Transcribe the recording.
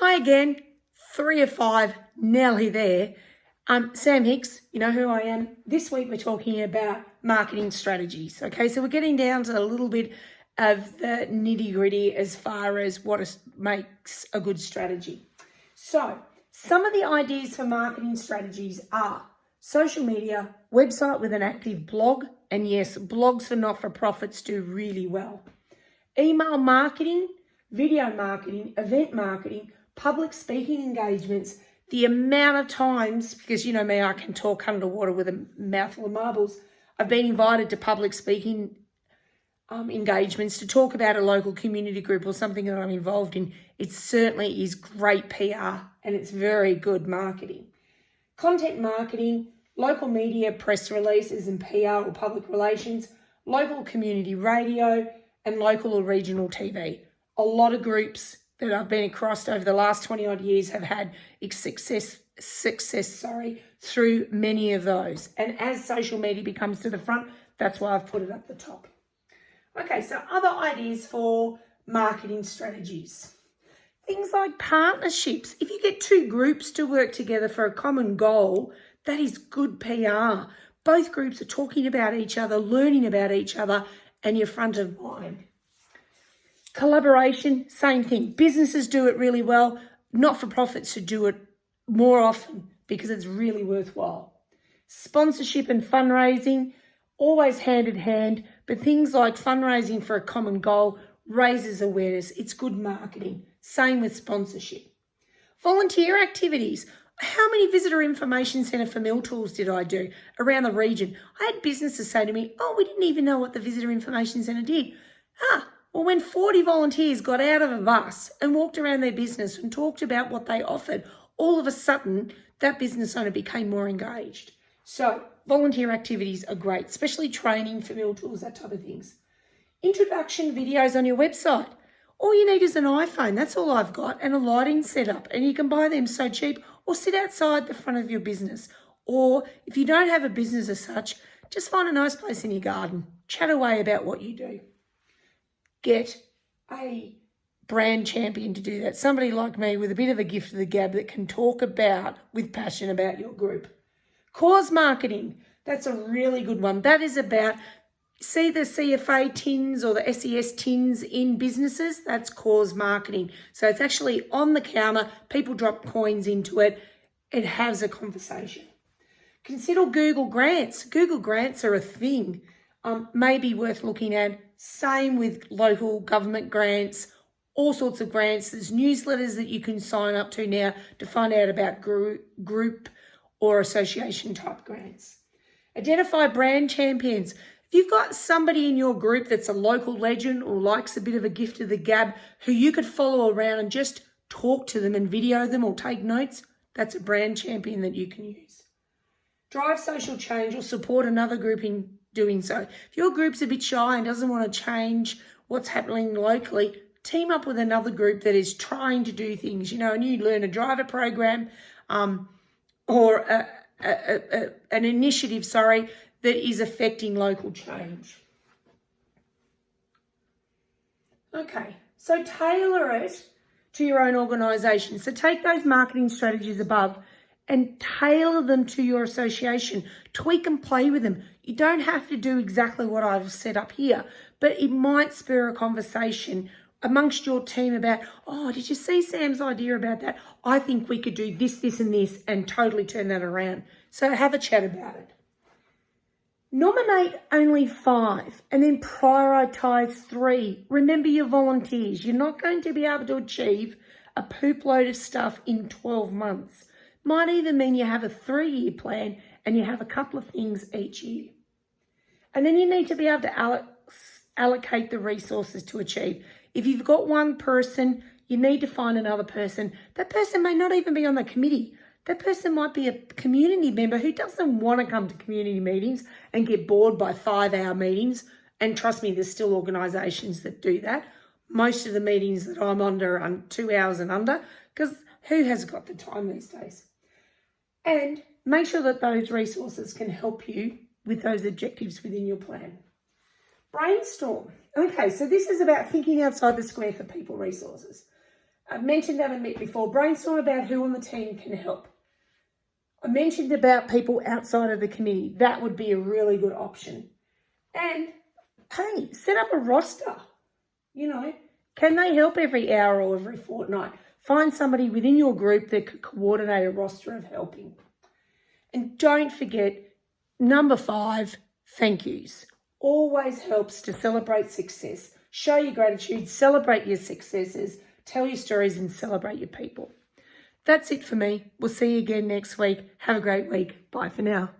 Hi again, 3 of 5, nearly there. Sam Hicks, you know who I am. This week we're talking about marketing strategies. Okay, so we're getting down to a little bit of the nitty-gritty as far as what makes a good strategy. So some of the ideas for marketing strategies are social media, website with an active blog, and yes, blogs for not-for-profits do really well. Email marketing, video marketing, event marketing, public speaking engagements. The amount of times, because you know me, I can talk underwater with a mouthful of marbles, I've been invited to public speaking engagements to talk about a local community group or something that I'm involved in. It certainly is great PR and it's very good marketing. Content marketing, local media, press releases and PR or public relations, local community radio, and local or regional TV. A lot of groups that I've been across over the last 20 odd years have had success through many of those. And as social media becomes to the front, that's why I've put it at the top. Okay, so other ideas for marketing strategies. Things like partnerships. If you get two groups to work together for a common goal, that is good PR. Both groups are talking about each other, learning about each other, and you're front of mind. Collaboration, same thing. Businesses do it really well. Not-for-profits should do it more often because it's really worthwhile. Sponsorship and fundraising, always hand in hand, but things like fundraising for a common goal raises awareness. It's good marketing. Same with sponsorship. Volunteer activities. How many visitor information centre for mill tools did I do around the region? I had businesses say to me, we didn't even know what the visitor information centre did. Well, when 40 volunteers got out of a bus and walked around their business and talked about what they offered, all of a sudden, that business owner became more engaged. So volunteer activities are great, especially training for mill tools, that type of things. Introduction videos on your website. All you need is an iPhone, that's all I've got, and a lighting setup, and you can buy them so cheap or sit outside the front of your business. Or if you don't have a business as such, just find a nice place in your garden. Chat away about what you do. Get a brand champion to do that. Somebody like me with a bit of a gift of the gab that can talk about, with passion about your group. Cause marketing, that's a really good one. That is about, see the CFA tins or the SES tins in businesses? That's cause marketing. So it's actually on the counter, people drop coins into it, it has a conversation. Consider Google Grants. Google Grants are a thing, maybe worth looking at. Same with local government grants, all sorts of grants. There's newsletters that you can sign up to now to find out about group or association type grants. Identify brand champions. If you've got somebody in your group that's a local legend or likes a bit of a gift of the gab who you could follow around and just talk to them and video them or take notes, that's a brand champion that you can use. Drive social change or support another group in doing so. If your group's a bit shy and doesn't want to change what's happening locally, team up with another group that is trying to do things, and you learn a driver program or an initiative, that is affecting local change. Okay, so tailor it to your own organisation. So take those marketing strategies above and tailor them to your association. Tweak and play with them. You don't have to do exactly what I've set up here, but it might spur a conversation amongst your team about, did you see Sam's idea about that? I think we could do this, this, and this, and totally turn that around. So have a chat about it. Nominate only 5 and then prioritise 3. Remember your volunteers. You're not going to be able to achieve a poop load of stuff in 12 months. Might even mean you have a 3-year plan and you have a couple of things each year. And then you need to be able to allocate the resources to achieve. If you've got one person, you need to find another person. That person may not even be on the committee. That person might be a community member who doesn't want to come to community meetings and get bored by 5-hour meetings. And trust me, there's still organisations that do that. Most of the meetings that I'm under are 2 hours and under, because who has got the time these days? And make sure that those resources can help you with those objectives within your plan. Brainstorm. Okay, so this is about thinking outside the square for people resources. I mentioned that a bit before. Brainstorm about who on the team can help. I mentioned about people outside of the committee. That would be a really good option. And, hey, set up a roster. Can they help every hour or every fortnight? Find somebody within your group that could coordinate a roster of helping. And don't forget, number 5, thank yous. Always helps to celebrate success. Show your gratitude, celebrate your successes, tell your stories and celebrate your people. That's it for me. We'll see you again next week. Have a great week. Bye for now.